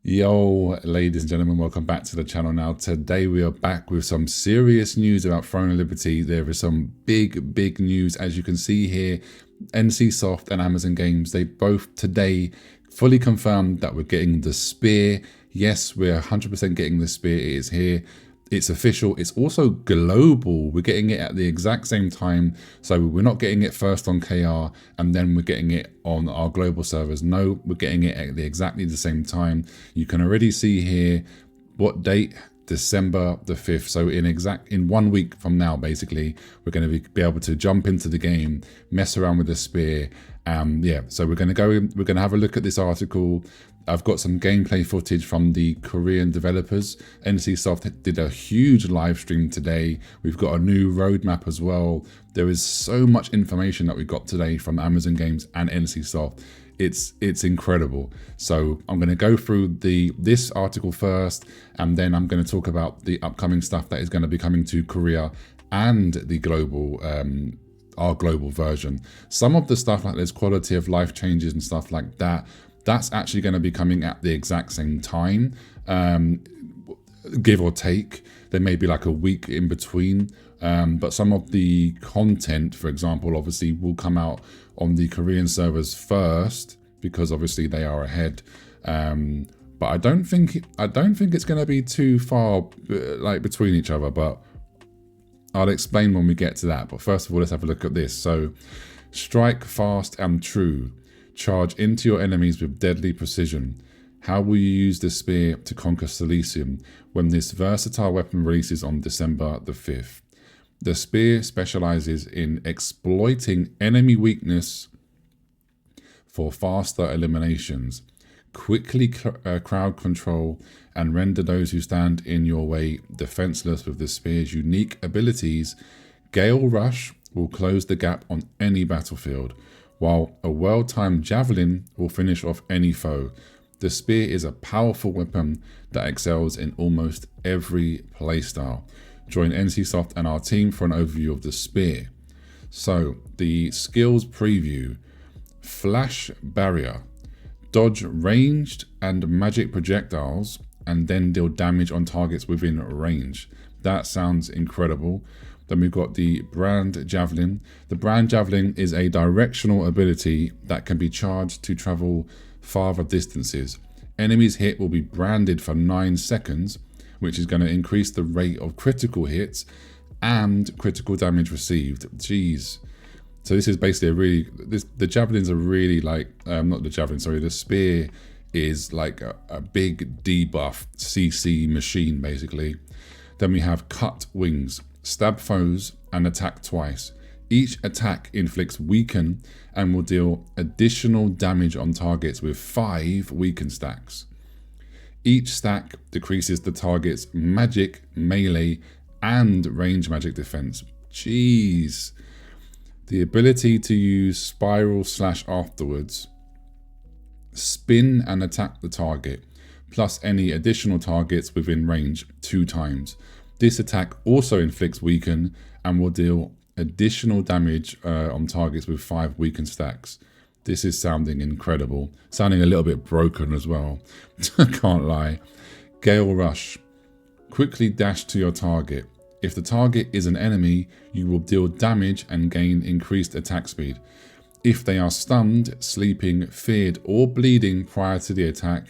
Yo, ladies and gentlemen, welcome back to the channel. Now, today we are back with some serious news about Throne of Liberty. There is some big news. As you can see here, NCSoft and Amazon Games, they both today fully confirmed that we're getting the Spear. Yes, we're 100% getting the Spear. It is here. It's official. It's also global. We're getting it at the exact same time. So we're not getting it first on KR and then we're getting it on our global servers. No, we're getting it at exactly the same time. You can already see here what date. December the 5th. So in 1 week from now, basically, we're going to be able to jump into the game, mess around with the Spear. Yeah, so we're going to have a look at this article. I've got some gameplay footage from the Korean developers. NCSoft did a huge live stream today. We've got a new roadmap as well. There is so much information that we got today from Amazon Games and NCSoft. It's incredible. So I'm going to go through this article first, and then I'm going to talk about the upcoming stuff that is going to be coming to Korea and the global our global version. Some of the stuff like there's quality of life changes and stuff like that, that's actually going to be coming at the exact same time, give or take. There may be like a week in between, but some of the content, for example, obviously will come out on the Korean servers first because obviously they are ahead. But I don't think it's going to be too far like between each other, but I'll explain when we get to that. But first of all, let's have a look at this. So, strike fast and true. Charge into your enemies with deadly precision. How will you use the Spear to conquer Silesium when this versatile weapon releases on December the 5th? The Spear specializes in exploiting enemy weakness for faster eliminations, quickly crowd control, and render those who stand in your way defenseless. With the Spear's unique abilities, Gale Rush will close the gap on any battlefield, while a well-timed Javelin will finish off any foe. The Spear is a powerful weapon that excels in almost every playstyle. Join NCSoft and our team for an overview of the Spear. So, the skills preview. Flash Barrier. Dodge ranged and magic projectiles and then deal damage on targets within range. That sounds incredible. Then we've got the Brand Javelin. The Brand Javelin is a directional ability that can be charged to travel farther distances. Enemies hit will be branded for 9 seconds, which is going to increase the rate of critical hits and critical damage received. Jeez. So this is basically the Javelins are really like, not the Javelin, sorry, the Spear is like a big debuff CC machine, basically. Then we have Cut Wings. Stab foes and attack twice. Each attack inflicts weaken and will deal additional damage on targets with 5 weaken stacks. Each stack decreases the target's magic, melee, and range magic defense. Jeez. The ability to use spiral / afterwards. Spin and attack the target, plus any additional targets within range 2 times. This attack also inflicts weaken and will deal additional damage on targets with 5 weaken stacks. This is sounding incredible. Sounding a little bit broken as well. Can't lie. Gale Rush. Quickly dash to your target. If the target is an enemy, you will deal damage and gain increased attack speed. If they are stunned, sleeping, feared, or bleeding prior to the attack,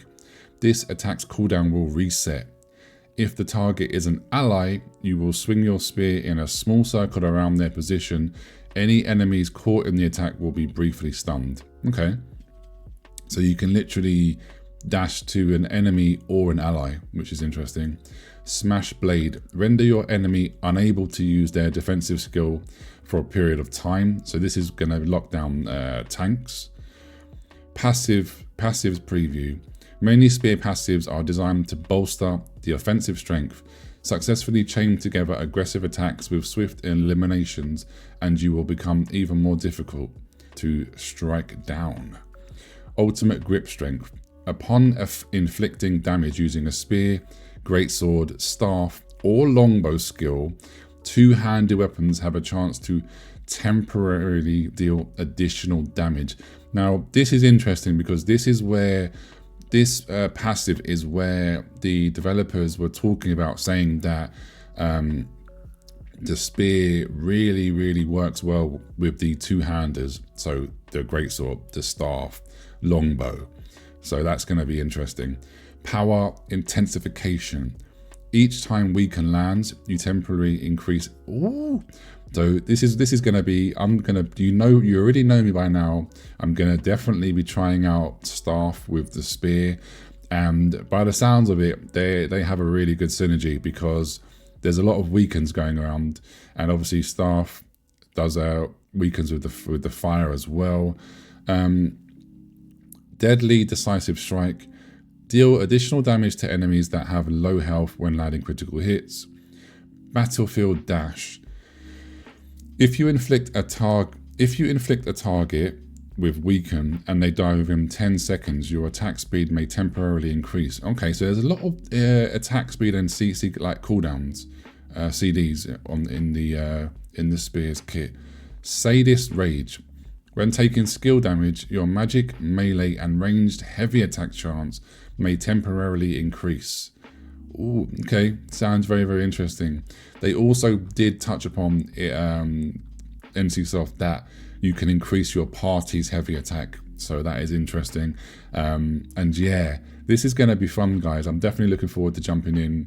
this attack's cooldown will reset. If the target is an ally, you will swing your spear in a small circle around their position. Any enemies caught in the attack will be briefly stunned. Okay. So you can literally dash to an enemy or an ally, which is interesting. Smash Blade. Render your enemy unable to use their defensive skill for a period of time. So this is going to lock down tanks. Passives preview. Many Spear passives are designed to bolster the offensive strength. Successfully chain together aggressive attacks with swift eliminations, and you will become even more difficult to strike down. Ultimate grip strength. Upon inflicting damage using a spear, greatsword, staff, or longbow skill, 2-handed weapons have a chance to temporarily deal additional damage. Now, this is interesting because this is where this passive is where the developers were talking about, saying that the spear really works well with the two-handers, so the greatsword, the staff, longbow. So that's going to be interesting. Power intensification. Each time weaken lands, you temporarily increase. Ooh. So this is going to be, you already know me by now. I'm going to definitely be trying out staff with the spear, and by the sounds of it, they have a really good synergy, because there's a lot of weakens going around, and obviously staff does weakens with the fire as well. Deadly decisive strike. Deal additional damage to enemies that have low health when landing critical hits. Battlefield dash. If you inflict a target with weaken and they die within 10 seconds, your attack speed may temporarily increase. Okay, so there's a lot of attack speed and CC like cooldowns, CDs in the spear's kit. Sadist rage. When taking skill damage, your magic, melee, and ranged heavy attack chance may temporarily increase. Ooh, okay, sounds very interesting. They also did touch upon it, NCSoft, that you can increase your party's heavy attack, so that is interesting. And yeah, this is going to be fun, guys. I'm definitely looking forward to jumping in,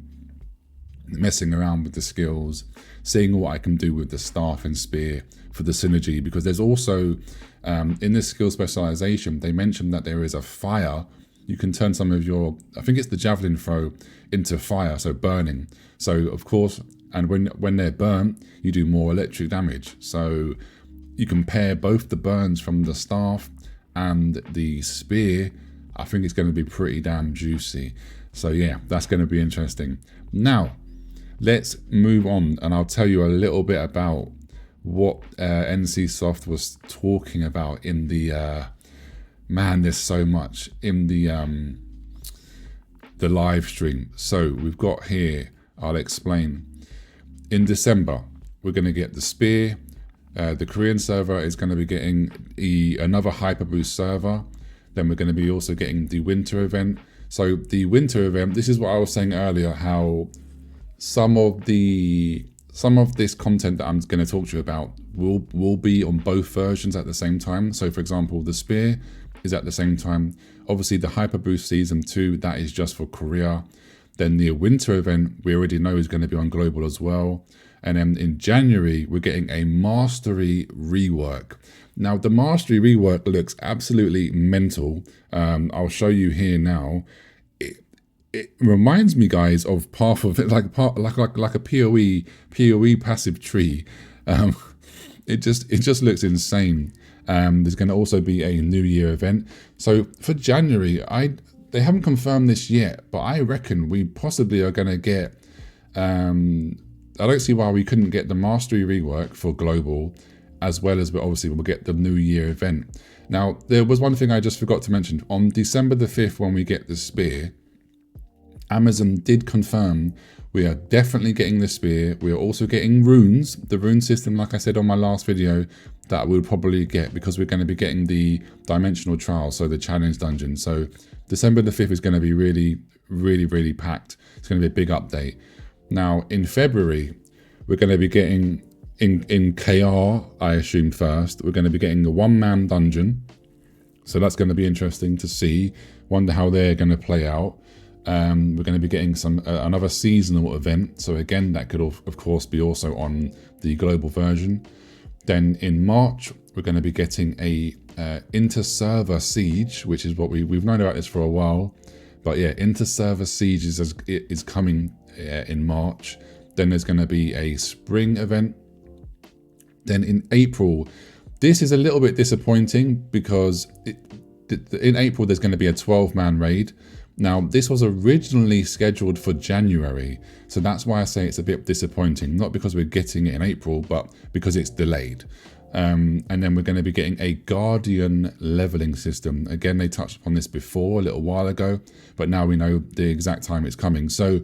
messing around with the skills, seeing what I can do with the staff and spear for the synergy, because there's also in this skill specialization, they mentioned that there is a fire. You can turn some of your, I think it's the javelin throw, into fire, so burning. So of course, and when they're burnt, you do more electric damage. So you can pair both the burns from the staff and the spear. I think it's going to be pretty damn juicy. So yeah, that's going to be interesting. Now, let's move on, and I'll tell you a little bit about what NCSoft was talking about in the man, there's so much in the live stream. So we've got here, I'll explain. In December, we're going to get the spear. The Korean server is going to be getting another Hyper Boost server. Then we're going to be also getting the winter event. So the winter event, this is what I was saying earlier, how some of this content that I'm going to talk to you about will be on both versions at the same time. So for example, the spear is at the same time. Obviously the Hyper Boost Season 2, that is just for Korea. Then the winter event, we already know, is going to be on global as well. And then in January, we're getting a Mastery rework. Now the Mastery rework looks absolutely mental. I'll show you here now. It reminds me, guys, of Path of it, like a PoE passive tree. It just looks insane. There's going to also be a New Year event. So for January, they haven't confirmed this yet, but I reckon we possibly are going to get. I don't see why we couldn't get the Mastery rework for global, as well as we'll get the New Year event. Now there was one thing I just forgot to mention. On December the 5th, when we get the spear, Amazon did confirm we are definitely getting the spear. We are also getting runes, the rune system, like I said on my last video, that we'll probably get, because we're going to be getting the dimensional trial, so the challenge dungeon. So December the 5th is going to be really packed. It's going to be a big update. Now in February, we're going to be getting, in KR, I assume first, we're going to be getting the one-man dungeon. So that's going to be interesting to see. Wonder how they're going to play out. We're going to be getting another seasonal event. So again, that could of course be also on the global version. Then in March, we're going to be getting a inter-server siege, which is what we've known about this for a while. But yeah, inter-server siege is coming in March. Then there's going to be a spring event. Then in April, this is a little bit disappointing, because in April there's going to be a 12-man raid. Now, this was originally scheduled for January, so that's why I say it's a bit disappointing. Not because we're getting it in April, but because it's delayed. And then we're going to be getting a Guardian leveling system. Again, they touched upon this before a little while ago, but now we know the exact time it's coming. So,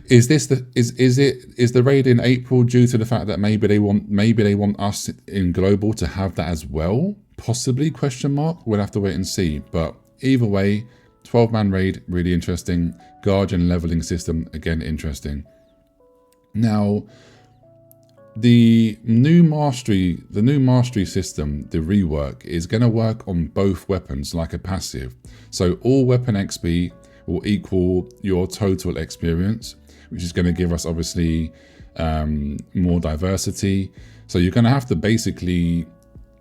is the raid in April due to the fact that maybe they want us in global to have that as well? Possibly, question mark. We'll have to wait and see. But either way, 12-man raid, really interesting. Guardian leveling system, again, interesting. Now, the new mastery system, the rework, is going to work on both weapons like a passive. So all weapon XP will equal your total experience, which is going to give us obviously more diversity. So you're going to have to basically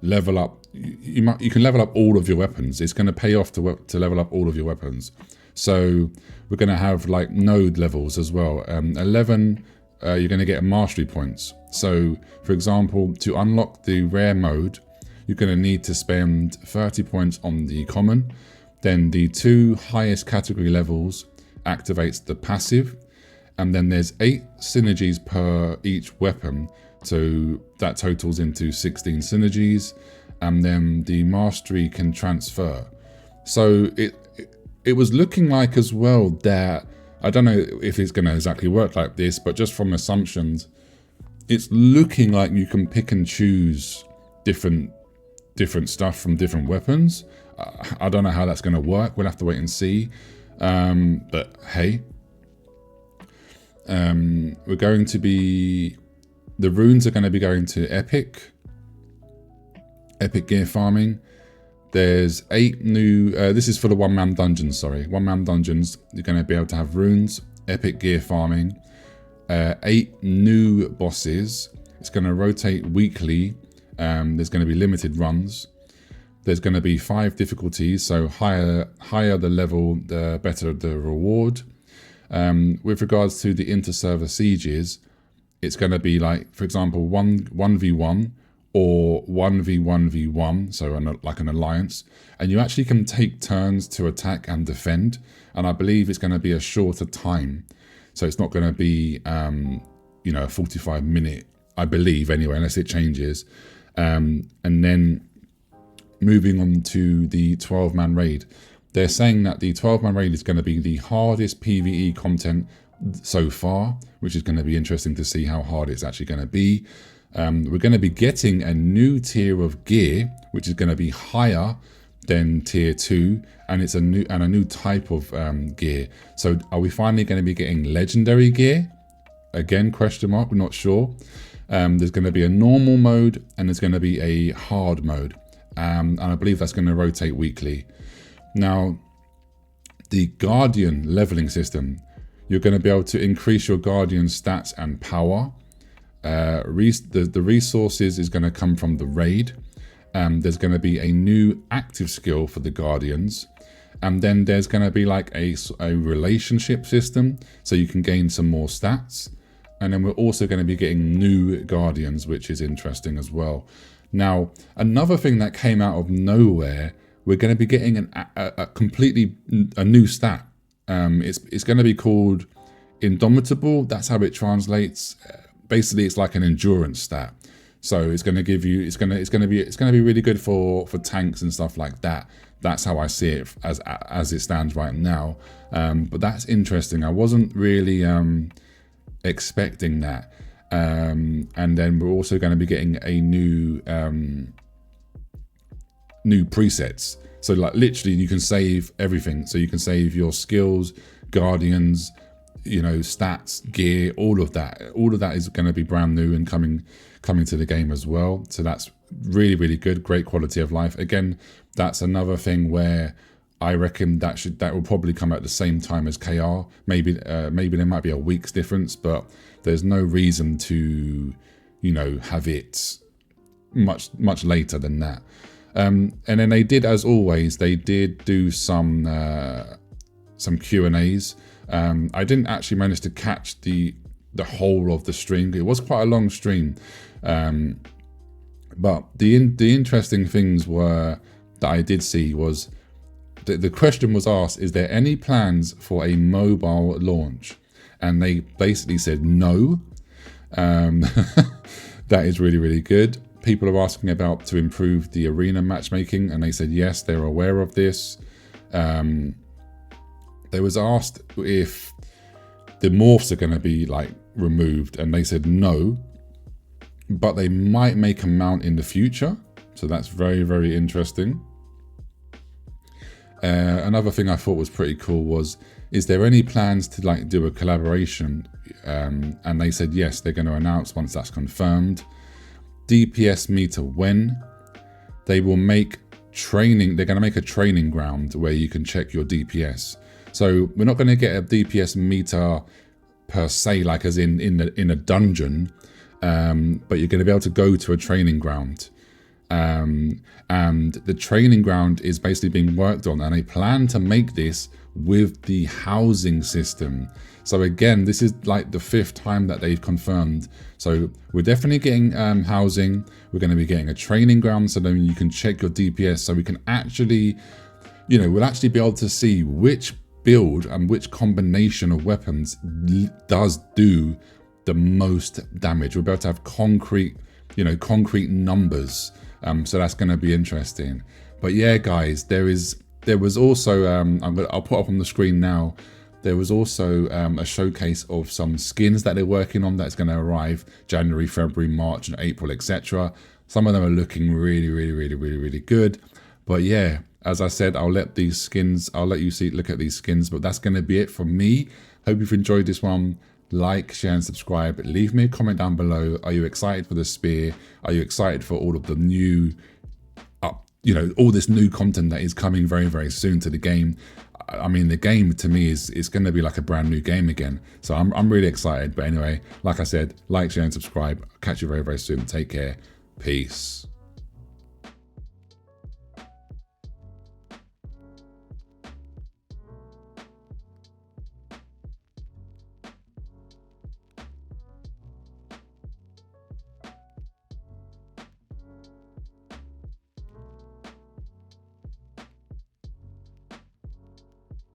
level up. You can level up all of your weapons. It's going to pay off to level up all of your weapons. So we're going to have like node levels as well. 11, you're going to get mastery points. So for example, to unlock the rare mode, you're going to need to spend 30 points on the common. Then the 2 highest category levels activates the passive. And then there's 8 synergies per each weapon. So that totals into 16 synergies. And then the mastery can transfer. So it was looking like as well that, I don't know if it's going to exactly work like this, but just from assumptions, it's looking like you can pick and choose different stuff from different weapons. I don't know how that's going to work. We'll have to wait and see. But hey, we're going to be, the runes are going to be going to epic gear farming. There's 8 new, this is for the one-man dungeons, sorry. One-man dungeons, you're going to be able to have runes, epic gear farming, 8 new bosses. It's going to rotate weekly. There's going to be limited runs. There's going to be 5 difficulties, so higher the level, the better the reward. With regards to the inter-server sieges, it's going to be like, for example, 1v1 or 1v1v1, so like an alliance. And you actually can take turns to attack and defend. And I believe it's going to be a shorter time. So it's not going to be, a 45-minute, I believe anyway, unless it changes. And then moving on to the 12-man raid. They're saying that the 12-man raid is going to be the hardest PvE content so far, which is going to be interesting to see how hard it's actually going to be. We're going to be getting a new tier of gear, which is going to be higher than tier 2, and it's a new type of gear. So are we finally going to be getting legendary gear? Again, question mark, we're not sure. There's going to be a normal mode and there's going to be a hard mode. And I believe that's going to rotate weekly. Now, the Guardian leveling system, you're going to be able to increase your Guardian stats and power. The resources is going to come from the raid. There's going to be a new active skill for the Guardians. And then there's going to be like a relationship system, so you can gain some more stats. And then we're also going to be getting new Guardians, which is interesting as well. Now, another thing that came out of nowhere, we're going to be getting a completely new stat. It's going to be called Indomitable. That's how it translates. Basically, it's like an endurance stat. So it's going to give you, it's going to be really good for tanks and stuff like that. That's how I see it as it stands right now. But that's interesting. I wasn't really expecting that. And then we're also going to be getting a new presets. So like literally you can save everything. So you can save your skills, guardians, stats, gear, all of that. All of that is going to be brand new and coming to the game as well. So that's really, really good. Great quality of life. Again, that's another thing where I reckon that will probably come at the same time as KR. Maybe there might be a week's difference, but there's no reason to, have it much later than that. And then they did, as always, they did do some Q&As. I didn't actually manage to catch the whole of the stream. It was quite a long stream. But the interesting things were that I did see was the question was asked, is there any plans for a mobile launch? And they basically said no. That is really, really good. People are asking about to improve the arena matchmaking, and they said yes, they're aware of this. They was asked if the morphs are going to be removed, and they said no, but they might make a mount in the future. So that's very, very interesting. Another thing I thought was pretty cool was, is there any plans to like do a collaboration? And they said yes, they're going to announce once that's confirmed. DPS meter when? They will make training, they're going to make a training ground where you can check your DPS. So we're not going to get a DPS meter per se, like as in a dungeon, but you're going to be able to go to a training ground. And the training ground is basically being worked on, and they plan to make this with the housing system. So again, this is like the 5th time that they've confirmed. So we're definitely getting housing. We're going to be getting a training ground, so then you can check your DPS, so we can actually, you know, we'll actually be able to see which build and which combination of weapons does do the most damage. We'll be able to have concrete, you know, concrete numbers. So that's going to be interesting. But yeah, guys, there was also I'll put up on the screen now. There was also a showcase of some skins that they're working on that's going to arrive January, February, March, and April, etc. Some of them are looking really good. But yeah, as I said, I'll let you look at these skins. But that's going to be it from me. Hope you've enjoyed this one. Like, share, and subscribe. Leave me a comment down below. Are you excited for the spear? Are you excited for all of the new, you know, all this new content that is coming very soon to the game? I mean, the game to me is going to be like a brand new game again. So I'm really excited. But anyway, like I said, like, share, and subscribe. I'll catch you very soon. Take care. Peace.